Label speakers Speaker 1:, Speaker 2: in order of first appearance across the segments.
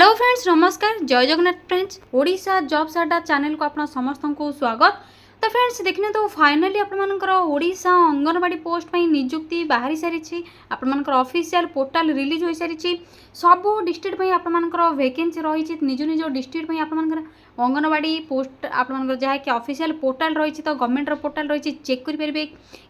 Speaker 1: Hello friends, नमस्कार, जय Jagannath friends. Odisha jobs अड्डा चैनल को आपना समस्त को स्वागत। तो फ्रेंड्स देखने तो फाइनली आपमनकर ओडिशा अंगनवाड़ी पोस्ट पर नियुक्ति बाहरी सारी आपमनकर ऑफिशियल पोर्टल रिलीज हो सारी सब डिस्ट्रिक्ट में आपमनकर वैकेंसी रही निज निज डिस्ट्रिक्ट में आपमनकर अंगनवाड़ी पोस्ट आपमनकर जहाँ कि ऑफिशियल पोर्टल रही तो गवर्नमेंट पोर्टल रही चेक करेंगे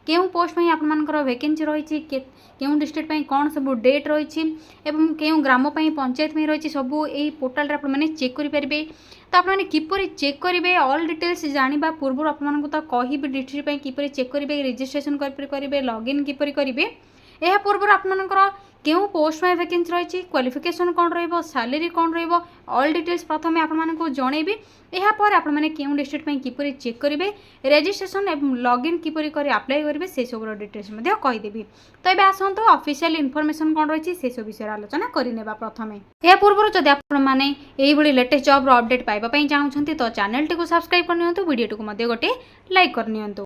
Speaker 1: केउं पोस्ट में आपमनकर वैकेंसी रही केउं डिस्ट्रिक्ट में कौन सब डेट रही केउं ग्राम पंचायत में रही सब यही पोर्टल आपने चेक करेंगे। तो आपने किपरि चेक करेंगे ऑल डिटेल्स जाना पूर्व आपको तो कहि डिस्ट्रिक्ट में किपरि चेक करेंगे रजिस्ट्रेशन करेंगे लॉगिन किपरि करेंगे यह पूर्व आपमनकर केउं पोस्ट में वैकेंसी रही क्वालिफिकेशन कौन रहिबो सैलरी कौन रहिबो ऑल डिटेल्स प्रथम आपको जनइबी यापर आपने केउं डिस्ट्रिक्ट में किपरि चेक करेंगे रजिस्ट्रेशन एवं लॉगिन किपरि कर अप्लाई करेंगे से सब डिटेल्स कहीदेवी। तो ये आसतु ऑफिशियल इनफॉरमेशन कौन रही से सब विषय आलोचना करनेबा। प्रथम या पूर्व जदि आपने यही लेटेस्ट जॉब अपडेट पाइबा चाहते तो चैनल टी सब्सक्राइब करनी वीडियो टी गोटे लाइक करनी। तो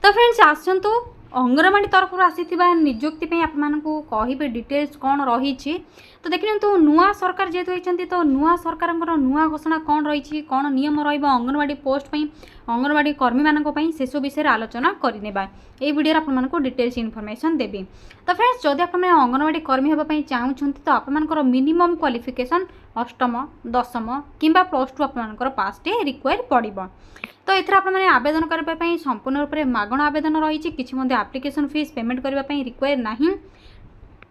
Speaker 1: फ्रेंड्स आसतु अंगनवाड़ी तरफ आसीथिबा नियुक्ति पे आपमानकु कहिबे डिटेल्स कौन रही। तो देखिए तो नुआ सरकार जेहेतु होती तो नुआ सरकार नुआ घोषणा कौन रही कौन नियम रंगनवाड़ी पोस्ट पर अंगनवाड़ी कर्मी मानी से सब विषय आलोचना करनेबा ये वीडियो आपको डिटेल्स इनफॉरमेशन देवी। तो फ्रेंड्स जदि आप अंगनवाड़ी कर्मी होगापी चाहूँ तो आपंकर मिनिमम क्वालिफिकेशन अष्टम दशम कि +2 आपंकर पास टे रिक्वायर पड़ो। तो ये आपने आवेदन करने संपूर्ण रूप से मागण आवेदन रही किसी एप्लिकेशन फीस पेमेंट करने रिक्वायर ना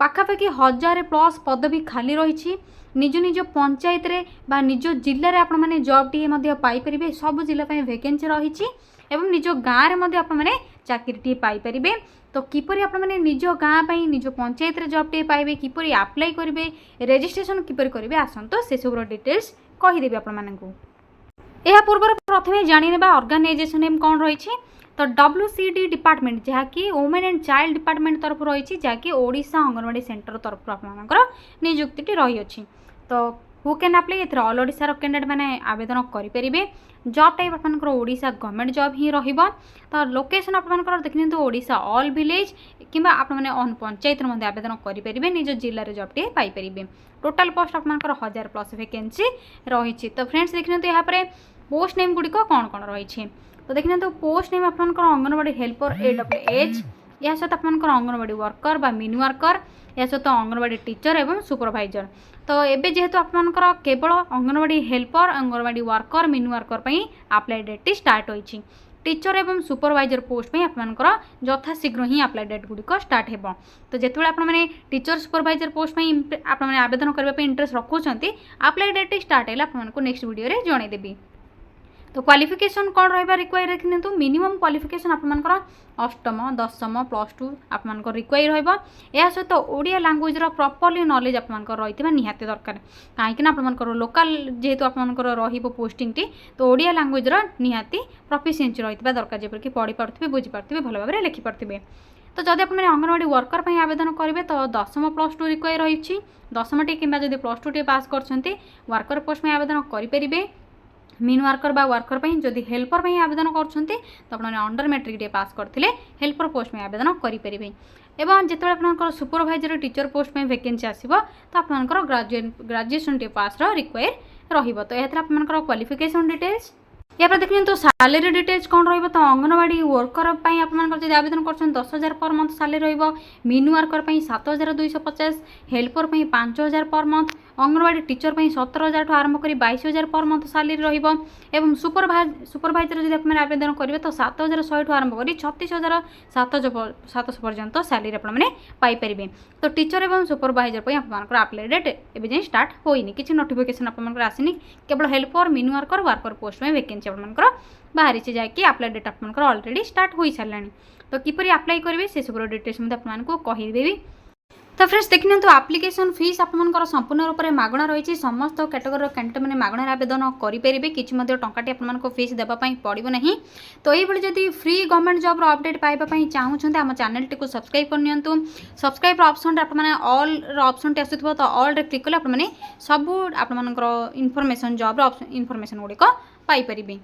Speaker 1: पाखापाखि 1000+ पदवी खाली रही निज निज पंचायत रे बा निज जिले में आपने जॉब टी पाइपर सब जिला वैकेंसी रही एवं निज गाँव में आपने चाकरी पाइपर। तो किपरि आपने निज गाँव निज पंचायत रे जॉब टी पाइबे किपरि अप्लाई करेंगे रजिस्ट्रेशन किपरि करेंगे आसतु से सब डिटेल्स कहीदेवी आपको। यह पूर्व प्रथम जाने ऑर्गेनाइजेशन नेम कौन रही तो WCD डिपार्टमेंट जहाँकि वुमेन एंड चाइल्ड डिपार्टमेंट तरफ रही जहाँकि ओडिशा अंगनवाड़ी सेंटर तरफ आपंकर नियुक्ति रही अच्छी। तो हु कैन अप्लाई ये ऑल ओडिशा कैंडिडेट मैंने आवेदन करेंगे। जॉब टाइप आपंकर ओडिशा गवर्नमेंट जॉब ही रहिबो। तो लोकेशन आपंकर देखते तो ओडिशा ऑल विलेज कि आपने ऑन पंचायत आवेदन करेंगे निज जिले में job T Piper. Total post आपंकर 1000+ वैकेंसी रही। तो फ्रेंड्स देखते तो यहाँ पर पोस्ट नेम गुड़िक कौन कौन रही। तो देखने तो पोस्ट नेम आपंकर अंगनवाड़ी हेल्पर AWH या सहित आपंकर अंगनवाड़ी वर्कर बा मिनी वर्कर या सहित अंगनवाड़ी टीचर एवं सुपरवाइजर। तो एबे जेहेतु आपंकर केवल anganwadi helper anganwadi worker mini worker पर अप्लाई डेट स्टार्ट होइछि। टीचर एवं सुपरवाइजर पोस्ट में आपंकर यथाशीघ्र ही अप्लाई डेट गुड़िक स्टार्ट हो। तो जिते आपने टीचर सुपरवाइजर पोस्ट में आपने आवेदन करने इंटरेस्ट रखुंट अप्लाई डेट स्टार्ट है आपको नेक्स्ट वीडियो रे जनईदेवी। तो क्वालिफिकेशन कौन रहा रिक्वायर देखने तो मिनिमम क्वालिफिकेशन आपंकर अष्टम दशम +2 आपंकर रिक्वायर रहा सहित ओडिया लैंग्वेज प्रॉपर्ली नॉलेज आपंकर रही निहाती दरकार कहीं आपंकर लोकल जेहेतु आपंकर पोस्टिंग टी तो ओडिया लैंग्वेज निहाती प्रोफिशिएंसी रही दरकार जपरिक पढ़ी पार्थे बुझीपारे भल भाव में लिखिपारे। तो जब आपने अंगनवाड़ी वर्कर पर आवेदन करेंगे तो दशम +2 रिक्वायर रही दशम टी कि +2 टी पास कर वर्कर पोस्ट में आवेदन करेंगे। मिन वर्कर बा वर्कर पर जदि हेल्पर पर आवेदन कर तो आपने अंडर मैट्रिक पास करते हेल्पर पोस्ट में आवेदन करेंगे। एवं जिते आप सुपरवाइजर टीचर पोस्ट में वैकेंसी आसो तो आपंकर ग्रेजुएशन पास रिक्वायर रही। तो यह आपंकर क्वालिफिकेशन डिटेल्स या देखिए तो सैलरी डिटेल्स कौन रही। तो अंगनवाड़ी वर्कर आपंकर आवेदन कर 10,000 per month salary mini worker 7,250 helper 5,000 per month anganwadi teacher 17,000 ठूँ आरंभ कर 22,000 पर मंथ सैलरी रही सुपरवाइजर जब आप आवेदन करेंगे तो 7,100 ठूँ आरंभ कर 36,700 पर्यंत सैलरी आपने पाइपर। तो टीचर एवं सुपरवाइजर पर आपंकर अप्लाई डेट एवं स्टार्ट होनी किसी नोटिफिकेशन आपंकर आसनी केवल helper mini worker worker post में वैकेंसी आपंकर बाहरी से जाकि अप्लाई डेट आपंकर ऑलरेडी स्टार्ट हो सारा। तो किपरि अप्लाई करेंगे से सब डिटेल्स आपको कहीदेवी। तो फ्रेंड्स देखने तो एप्लिकेशन फीस आपंकर संपूर्ण रूप से मागणा रही समस्त कैटेगोरी कैंडिडेट मैंने मागणार आवेदन करेंगे किसी टंकाटी आपको फीस देवाई पड़ो ना। तो ये जब फ्री गवर्नमेंट जॉब अपडेट पाइबापी चाहूँगे आम चैनल टी सब्सक्राइब करनी सब्सक्राइब ऑप्शन आपने ऑल ऑप्शन टी आसो तो ऑल रे क्लिक कले आपने सब आपर इनफॉरमेशन जॉब इनफॉरमेशन गुड़िक पाइपर।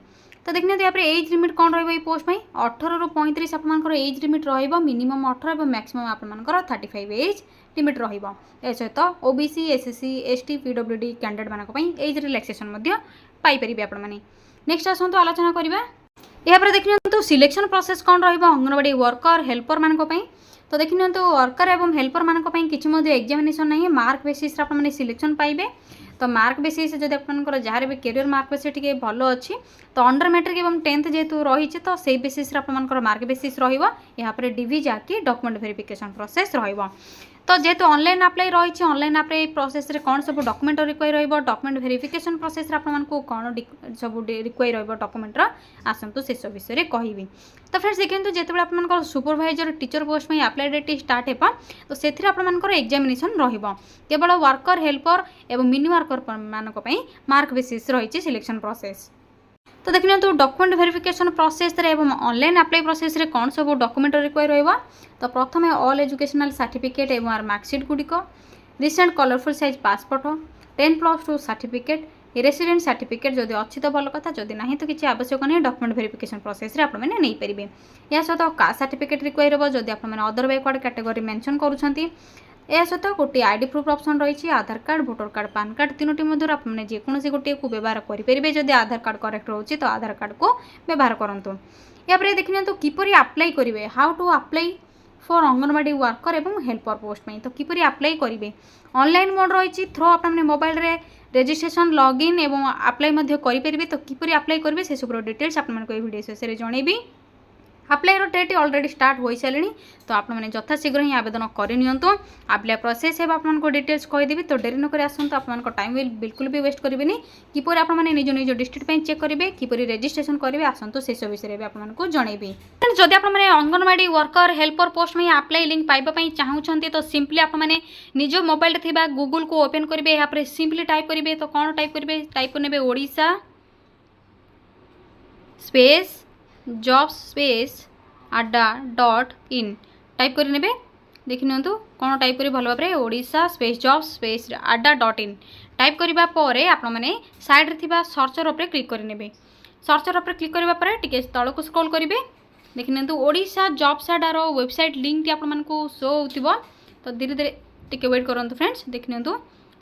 Speaker 1: तो देखने यहाँ पे एज लिमिट कौन रही पोस्ट में 18 ରୁ 35 आपर एज लिमिट मिनिमम 18 और मैक्सिमम आपर 35 एज लिमिट सहित OBC SSC ST PWD candidate मानक एज रिलैक्सेशन पाइपर आपण मैंने नेक्स्ट आसतु आलोचना करवा यहाँ देखिए सिलेक्शन प्रोसेस कौन अंगनवाड़ी वर्कर हेल्पर मानक तो देखिए वर्कर एवं हेल्पर मानक किसी एग्जामिनेशन नहीं मार्क बेसिस आपने सिलेक्शन पाइबे तो मार्क बेसिस जब आप जहाँ भी कैरियर मार्क बेसिस टी भल अच्छी तो अंडर मैट्रिक एवं 10th जेहेतु रही तो से बेसिस आप मार्क बेसिस रहा डीवी जाकि डॉक्यूमेंट वेरिफिकेशन प्रोसेस रहा तो जेहेतु ऑनलाइन अप्लाई रही ऑनलाइन अप्लाई प्रोसेस रे कौन सब डॉक्यूमेंट रिक्वायर रही डॉक्यूमेंट वेरिफिकेशन प्रोसेस आपको कौन सब रिक्वायर रही डॉक्यूमेंट आसतु से सब विषय में कहबी तो फ्रेंड्स देखिए जिते आप सुपरवाइजर टीचर पोस्ट में अप्लाई डेट स्टार्ट होगा तो से एग्जामिनेशन केवल वर्कर हेल्पर एवं मिनी वर्कर मानक मार्क बेसिस रही सिलेक्शन प्रोसेस तो देखिए डॉक्यूमेंट वेरिफिकेशन प्रोसेस एवं ऑनलाइन अप्लाई प्रोसेस रे कौन सब डॉक्यूमेंट रिक्वायर रहा तो प्रथम ऑल एजुकेशनल सर्टिफिकेट एवं आर मार्कशीट गुड़िक recent colourful size passport 10+2 certificate resident certificate जदि अच्छी तो भल कथा जदि ना तो किसी आवश्यक नहीं डॉक्यूमेंट वेरिफिकेशन प्रोसेस रे आपने नहीं पारे या सहित कास्ट सर्टिफिकेट रिक्वायर हो जदि आप अदर बैकवर्ड कैटेगरी मेंशन करूछंती यह सहित गोटे आईडी प्रूफ ऑप्शन रही Aadhaar card voter card PAN card तीनोटी मध्य आपने जेकोसी गोटे को व्यवहार करेंगे जदि आधार कार्ड करेक्ट रोचे तो आधार कार्ड को व्यवहार करूँ या देखिए किपरि अप्लाई करेंगे how to apply for Anganwadi worker एवं हेल्पर पोस्ट में तो किपरि अप्लाई करेंगे ऑनलाइन मोड रही थ्रो आपने मोबाइल रे रजिस्ट्रेशन लॉगिन एवं अप्लाई करेंगे तो किपरि अप्लाई करेंगे से सब डिटेल्स आपको वीडियो शेष में जनइबी अप्लाई डेट ऑलरेडी स्टार्ट हो सारे तो आपने यथाशीघ्र ही आवेदन करनी अप्लाई प्रोसेस है आपको डिटेल्स कहीदेवी तो डेरी नक आसतु आप टाइम बिल्कुल भी वेस्ट करेंगे किपर आपने निज निज डिस्ट्रिक्ट चेक करेंगे किपर रजिस्ट्रेशन करेंगे आसतु से सब विषय में आपको जनइबी जदि आपने अंगनवाड़ी वर्कर हेल्पर पोस्ट में अप्लाई लिंक पाइबापी चाहूँगी तो सिंपली आपने निज मोबाइल थी गूगल को ओपन करेंगे यहाँ सिंपली टाइप करेंगे तो कौन टाइप करेंगे टाइप करेंगे Odisha space jobs space adda.in type करेंगे देखि नियंतु कौन टाइप करेंगे भल भाव Odisha space jobs space adda.in type करबा परे आपण माने साइड रे थिबा सर्चर ऊपर क्लिक करेंगे सर्चर ऊपर क्लिक करबा परे टिके तळ को स्क्रॉल करेंगे देखि नियंतु ओडिशा जॉब्स अड्डार वेबसाइट लिंक टी आपण मानकु शो होतिबो तो धीरे धीरे टिके वेट करंतु फ्रेंड्स देखि नियंतु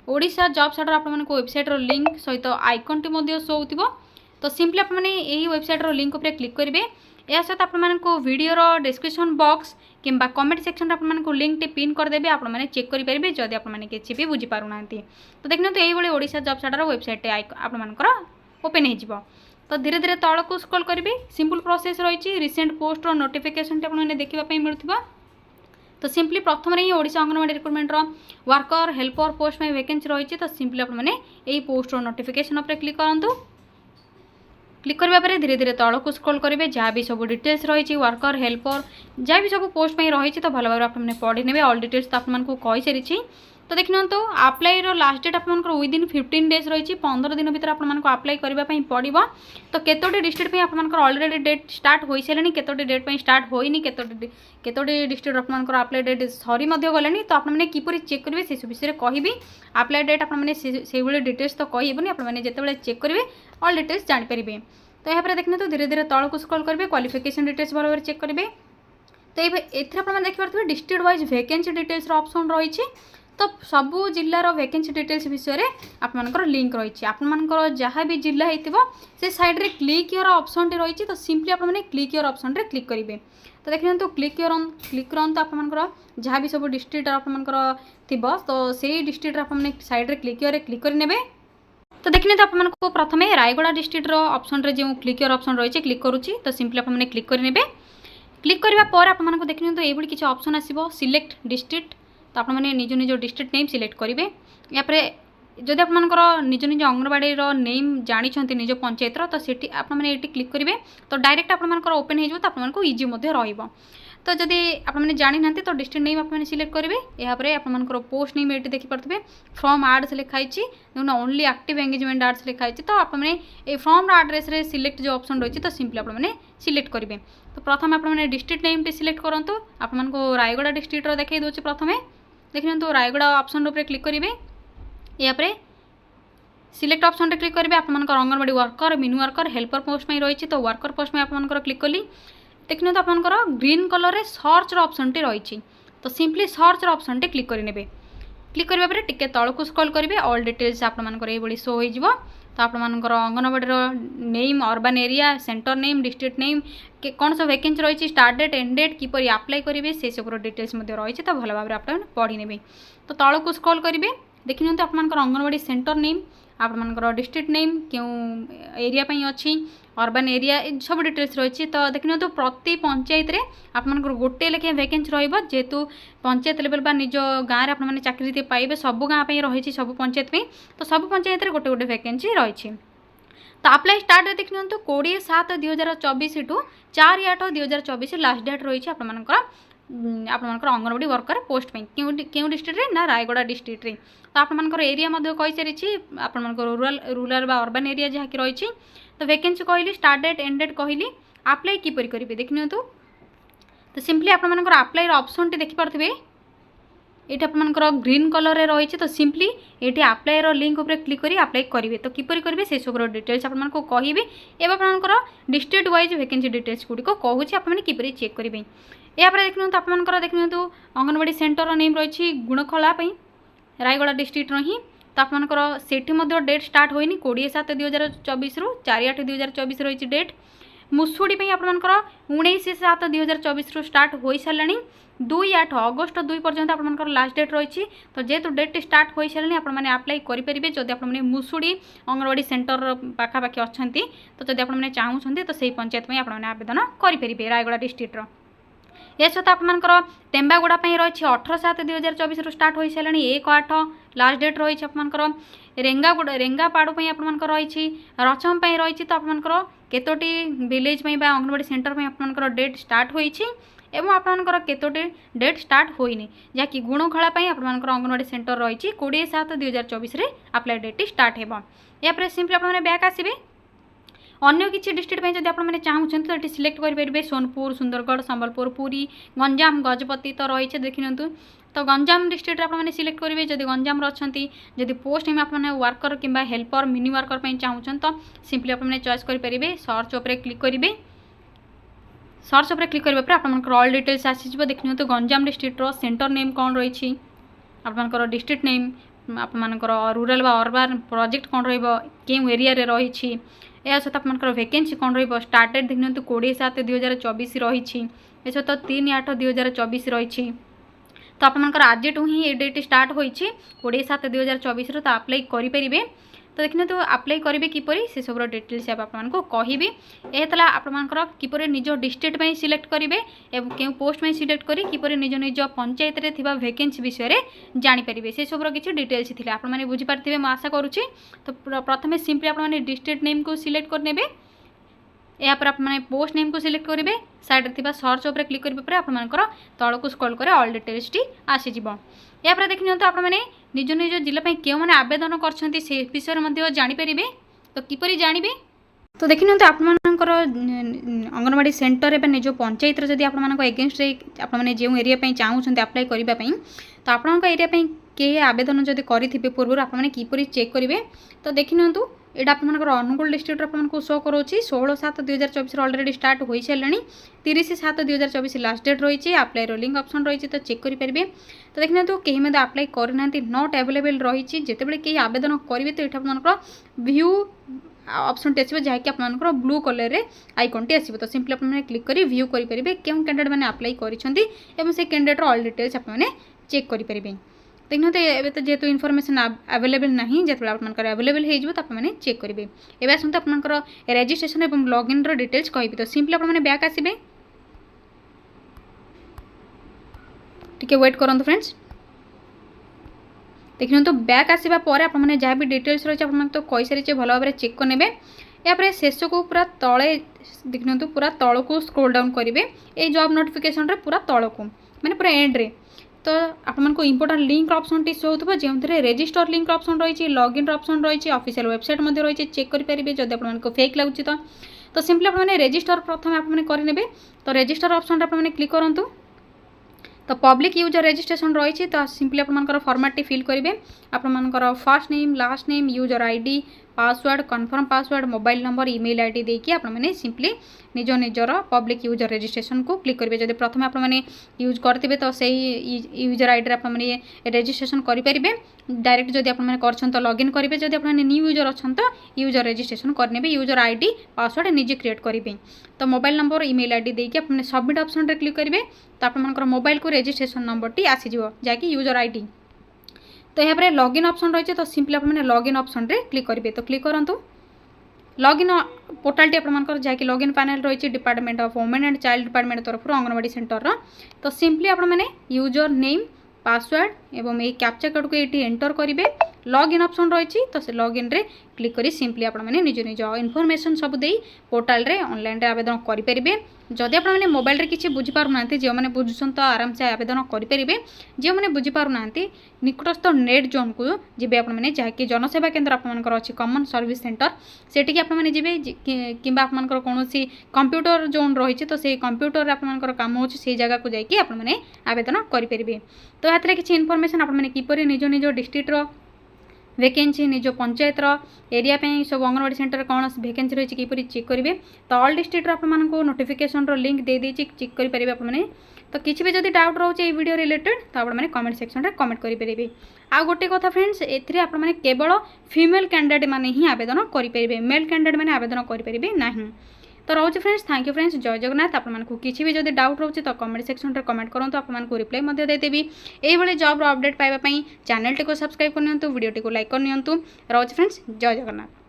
Speaker 1: ओडिशा जॉब्स अड्डार आपण मानकु वेबसाइट रो लिंक सहित आइकन टी मध्ये शो होतिबो तो सिंपली आपने यही वेबसाइट रो लिंक उपर क्लिक करेंगे या सहित आपको वीडियो डिस्क्रिप्शन बॉक्स किंबा कमेंट सेक्शन आपको लिंक टे पिन करदेवे आपने चेक करेंगे जदि आपने किसी भी बुझीपारूना तो देखने तो यही ओडिशा जॉब्स अड्डार वेबसाइट आपर ओपन हो तो धीरे धीरे तल को स्क्रॉल करेंगे सिंपल प्रोसेस रही रिसेंट पोस्ट रो नोटिफिकेशन आपने देखा मिलूगा तो सिंपली प्रथम ही Odisha Anganwadi recruitment worker helper post में वैकेंसी रही तो सिंपली आपने यही पोस्ट रो नोटिफिकेशन उपर क्लिक करूँ क्लिक करने पर धीरे धीरे तल को स्क्रॉल करेंगे जहाँ भी सब डिटेल्स रही वर्कर हेल्पर जहाँ भी सब पोस्ट में रही तो भल भाव आपने पढ़ी ने ऑल डिटेल्स तो आपको कही सारी तो देखिए तो अप्लाई लास्ट डेट आपको विदिन 15 डेज रही 15 दिन भर आपको अप्लाई करने पड़ो तो केतोटी डिस्ट्रिक्ट आपको ऑलरेडी डेट स्टार्ट हो सारे केतोटी डेट स्टार्ट होनी केतोटी डिस्ट्रिक्ट आपको अप्लाई डेट सरी गलानी तो आपने किपर चेक करेंगे से विषय में कहि अप्लाई डेट आपने से डिटेल्स तो कहबनी आपने जिते चेक करेंगे ऑल डिटेल्स जानीपारे तो यहाँ पर देखने तो धीरे धीरे तल को स्क्रॉल करेंगे क्वालिफिकेशन डिटेल्स भल भाव चेक करेंगे तो ये आपने देखिए district wise vacancy details option रही तो सबू जिलार वैकेंसी डिटेल्स विषय में आपर लिंक रही आपर जहाँ भी जिला हो से साइड रे क्लिक योर ऑप्शन टी रही तो सिंपली आपने क्लिक योर ऑप्शन रे क्लिक करेंगे तो देखिए तो क्लिक करते आपर जहाँ भी सब डिस्ट्रिक्ट आपर थी तो से डिस्ट्रिक्ट आपने साइड रे क्लिक करेंगे तो देखने तो आपको प्रथम रायगड़ा डिस्ट्रिक्ट ऑप्शन रे जो क्लिक योर ऑप्शन रही क्लिक करुच्ची तो सिंपली आपने क्लिक करेंगे क्लिक करने पर आपको देखने तो ये किसी ऑप्शन आसो सिलेक्ट डिस्ट्रिक्ट तो आपने निज निज डिस्ट्रिक्ट नेम सिलेक्ट करेंगे या जदि आप निज निज अंगनवाड़ी नेम जानी निज पंचायत तो सीटी आपने क्लिक करेंगे तो डायरेक्ट आप ओपन हो तो आपको इजी रहा तो जदि आपने जानी ना तो डिस्ट्रिक्ट नेम आपने सिलेक्ट करेंगे यापर आपर पोस्ट नेम ये देखिपे फ्रॉम आड्स लिखाई देखना ओनली एक्टिव एंगेजमेंट आड्स लिखाई तो आपने ये फ्रॉम आड्रेस रे सिलेक्ट जो ऑप्शन रही तो सिंपली आपने सिलेक्ट करेंगे तो प्रथम आपने डिस्ट्रिक्ट नेम टी सिलेक्ट करूँ आपको रायगड़ा डिस्ट्रिक्ट देखा दूसरे प्रथम देखिए तो रायगड़ा ऑप्शन ऊपर क्लिक करेंगे यापर सिलेक्ट ऑप्शन रे क्लिक करेंगे आपंकर anganwadi worker mini worker helper post में रही तो वर्कर पोस्ट में आपंकर क्लिक कली देखने तो आपंकर ग्रीन कलर रे सर्च ऑप्शन टी रही तो simply search option T click करेंगे क्लिक करने पर टिके तलक स्क्रॉल करेंगे ऑल डिटेल्स आपंकर ये शो हो तो आपंकर Anganwadi name urban area centre name district name कौन सब वैकेंसी रही स्टार्ट डेट एंड डेट किपर अप्लाई करेंगे से सब डिटेल्स रही तो भल भाव आप पढ़ी ने तो तलक स्क्रॉल करेंगे देखिए तो आपंकर अंगनवाड़ी सेंटर नेम आपंकर डिस्ट्रिक्ट नेम क्यों एरिया अच्छी अर्बन एरिया सब डिटेल्स रही तो देखिए तो प्रति पंचायत रे आपंकर गोटे लेखे वैकेंसी रेतु पंचायत लेवल बा निज गाँव में आपने चाकरी पाइबे सब गाँव रही सब पंचायत में तो सब पंचायत गोटे गोटे वैकेंसी रही तो अप्लाई स्टार्ट रे देखिए तो 20/7/2024 टू 4/8/2024 लास्ट डेट रही आपंकर अंगनवाड़ी वर्कर पोस्ट में क्यों डिस्ट्रिक्ट रे ना रायगड़ा डिस्ट्रिक्ट रे तो आपंकर एरिया कही सारी आपंकर रूरल बा अर्बन एरिया जहाँ कि रही तो वैकेंसी कहली स्टार्ट डेट एंड डेट कहली अप्लाई किपर करेंगे देखिए तो सिंपली आपंकर अप्लाई ऑप्शन टी देखिपे ये आपंकर ग्रीन कलर रे रही तो सिंपली ये अप्लाई लिंक उपर क्लिक करी अप्लाई करेंगे तो किपर करेंगे से सब डिटेल्स आपको कहि एवं डिस्ट्रिक्ट वाइज वैकेंसी डिटेल्स गुड़िक कहूँ आपने किपर चेक करेंगे यापर देखिए तो आपंकर देखिए तो अंगनवाड़ी सेंटर नेम रही गुणखला रायगड़ा डिस्ट्रिक्ट ही तो आपंकर से डेट स्टार्ट होनी 20/7/2024 रु 4/8/2024 रही डेट मुसुड़ी आपंकर 19/7/2024 रु स्टार्ट हो सारे 2/8 अगस्ट 2 पर्यंत आपंकर लास्ट डेट रही तो जेहेतु डेट स्टार्ट हो सारे आपने अप्लाई करेंगे जब आपने मुसुड़ी अंगनवाड़ी सेंटर पाखापाखि अच्छा तो जब आपने चाहूँगी तो सही पंचायत में आपने आवेदन करेंगे रायगड़ा डिस्ट्रिक्टर या सहित आपंकर टेम्बागुड़ा रही 18/7/2024 रु स्टार्ट हो सारे 1/8 लास्ट डेट रही आपंकर रेंगापाड़ आपंकर रही रचम रही तो आपंकर केतोटी विलेज अंगनवाड़ी सेंटर में आपंकर डेट स्टार्ट होती एवं आपंकर केतोटी डेट स्टार्ट होनी जहाँकि गुणखला आपंकर अंगनवाड़ी सेंटर रही 20/7/2024 अप्लाई डेट स्टार्ट हो सिंपली आपने बैक आसबे अन्य किसी डिस्ट्रिक्ट जब आपने चाहूँगी तो ये सिलेक्ट करेंगे सोनपुर सुंदरगढ़ संबलपुर पुरी गंजाम गजपति तो रही देखिए तो गंजाम डिस्ट्रिक्ट आपने सिलेक्ट करेंगे जब गंजाम अच्छा जदि पोस्ट में आपने वर्कर कि हेल्पर मिनी वर्कर चाहूँ तो सिंपली आपने चॉइस करेंगे सर्च उपर क्लिक करेंगे सर्च उपर क्लिक करने आप ऑल डिटेल्स आसीज देखिए तो गंजाम डिस्ट्रिक्टर सेंटर नेम कौन रही आपंकर डिस्ट्रिक्ट नेम आपंकर रूरल अर्बन प्रोजेक्ट कौन क्यों एरिया रही या सहित आपंकर वैकेंसी कौन स्टार्ट डेट देखिए तो 20/7/2024 रही सहित 3/8/2024 रही तो आपंकर आज ही ये डेट स्टार्ट होती 20/7/2024 तो अप्लाई करेंगे तो देखिए तो अप्लाई करेंगे किपर से सब डिटेल्स आपको कहबी यह आपंकर किपर निज डिस्ट्रिक्ट में सिलेक्ट करेंगे क्यों पोस्ट में सिलेक्ट करी किपर निज निज पंचायत रे थिबा वैकेंसी विषय में जानीपारे से सब किसी डिटेल्स थी आपने बुझीपारे मैं आशा करुँची तो प्रथम सिंपली आपने डिस्ट्रिक्ट नेम को सिलेक्ट करने यापर आपने पोस्ट नेम को सिलेक्ट करेंगे साइड थी सर्च उपर क्लिक करेंगे आपंकर तलक स्क्रॉल कर ऑल डिटेल्स टी आसीज यापर देखिए तो आपने निज निज जिला क्यों मैंने आवेदन कर विषय में जानीपारे तो किपर जानवे तो देखिए तो आपंकर अंगनवाड़ी सेंटर एवं निज पंचायत जब आप एगेन्स्ट आपने जो एरिया चाहूँ अप्लाई करने तो आपण एरिया किए आवेदन जब करेंगे पूर्व आपने किपर चेक करेंगे तो देखिए ये आपंकर अनुगुल डिस्ट्रिक्ट आपको शो करोची 16/7/2024 अलरेडी स्टार्ट हो सारे 30/7/2024 लास्ट डेट रही अप्लाई रोलिंग ऑप्शन रही तो चेक करेंगे तो देखिए तो कहीं मतलब अप्लाई करना नॉट अवेलेबल रही जितेबाला कहीं आवेदन करेंगे तो ये आपंकर व्यू ऑप्शन टी आसो जहाँकि आपंकर ब्लू कलर रे आइकन टी आसो तो सिंपली आपने क्लिक कर व्यू करेंगे क्यों कैंडिडेट मैंने अप्लाई कर कैंडिडेट ऑल डिटेल्स आपने चेक करेंगे देखिए तो ये तो जेहेतु इनफॉरमेशन अवेलेबल नहीं जो आपंकर अवेलेबल हो तो आपने चेक करेंगे एवं आसते आपंकर रजिस्ट्रेशन और लॉगिन डिटेल्स कहबी तो सिंपली आपने बैक आसबे टिके वेट करूँ फ्रेंड्स देखिए तो बैक आसवा पर आपने जहाँ भी डिटेल्स रही है तो कही सारी भल भाव चेक करने यापर शेष को पूरा तले देखिए तो पूरा तल को स्क्रोल डाउन करेंगे ये जॉब नोटिफिकेशन रे पूरा तल को मैंने पूरा एंड रे तो आपको important link option T show हो जो रजिस्टर लिंक ऑप्शन रही लॉगिन ऑप्शन रही ऑफिशियल वेबसाइट रही चेक करेंगे जब आपको फेक लगुच तो सिंपली आपने रजिस्टर प्रथम आपने करेंगे तो रजिस्टर ऑप्शन आपने क्लिक करूँ तो पब्लिक यूजर रजिस्ट्रेशन रही तो सिंपली आपर फॉर्मेट फिल करेंगे आपर first name last name user ID password confirm password mobile number email ID देकी आपने सिंपली निज निजर पब्लिक यूजर रजिस्ट्रेशन को क्लिक करेंगे जब प्रथम आपने यूज करते तो सही यूजर आईडी आपने रजिस्ट्रेशन करेंगे डायरेक्ट जब आपने कर लॉगिन करेंगे जब आपने न्यू यूजर अच्छा तो यूजर रजिस्ट्रेशन करने यूजर आईडी पासवर्ड निजे क्रिएट करेंगे तो मोबाइल नंबर ईमेल आईडी देकी आपने सबमिट ऑप्शन रे क्लिक करेंगे तो आपर मोबाइल को रजिस्ट्रेशन नंबर टी आसीज जहाँकि यूजर आईडी तो यहाँ पर लॉगिन ऑप्शन रही है तो सिंपली आपने लॉगिन ऑप्शन रे क्लिक करेंगे तो क्लिक करूँ लॉगिन पोर्टाल टी आपर जहाँकि लॉगिन पैनल रही department of women and child department तरफ अंगनवाड़ी सेंटर तो सिंपली आपने यूजर नेम पासवर्ड एवं ये कैप्चा कोड को ये एंटर करेंगे लॉगिन ऑप्शन रही तो से लॉगिन रे क्लिक करी सिंपली आपने निज निज इनफॉरमेशन सब दे पोर्टाल रे ऑनलाइन रे आवेदन करेंगे जदि आपने मोबाइल रे किसी बुझीपारना जो मैंने बुझुन तो आराम से आवेदन करेंगे जो मैंने बुझीपारना निकटस्थ नेट जोन को जी आपने जहाँकि जनसेवा केन्द्र आपर अच्छी कमन सर्विस सेंटर सेठी आपने जी कि आपर कौन कंप्यूटर जोन रही तो से कंप्यूटर आपर कम हो जगह को जाकि आपने आवेदन करेंगे तो यहाँ किसी इनफॉरमेशन आपने किपर निज निज डिस्ट्रिक्टर वैकेंसी निज पंचायत एरिया सब अंगनवाड़ी सेंटर कौन वैकेंसी रही किपर चेक करेंगे तो ऑल डिस्ट्रिक्ट आपको नोटिफिकेशन लिंक दे देती चेक करेंगे आपने तो किसी भी जब डाउट रोचे ये वीडियो रिलेटेड तो आपने कमेंट सेक्शन में कमेंट करेंगे आ गोटे कथा फ्रेंड्स एने केवल फीमेल कैंडिडेट मैंने ही आवेदन करेंगे मेल कैंडिडेट मैंने आवेदन करेंगे ना तो रोचे फ्रेंड्स थैंक यू फ्रेंड्स जय जगन्नाथ आपको किसी भी जब डाउट रोचे तो कमेंट सेक्शन में कमेंट करूँ आपको रिप्लाई देदेवी ये जॉब अपडेट पाइबापी चैनल टी को सब्सक्राइब करनी वीडियो टी को लाइक करनी रोचे फ्रेंड्स जय जगन्नाथ।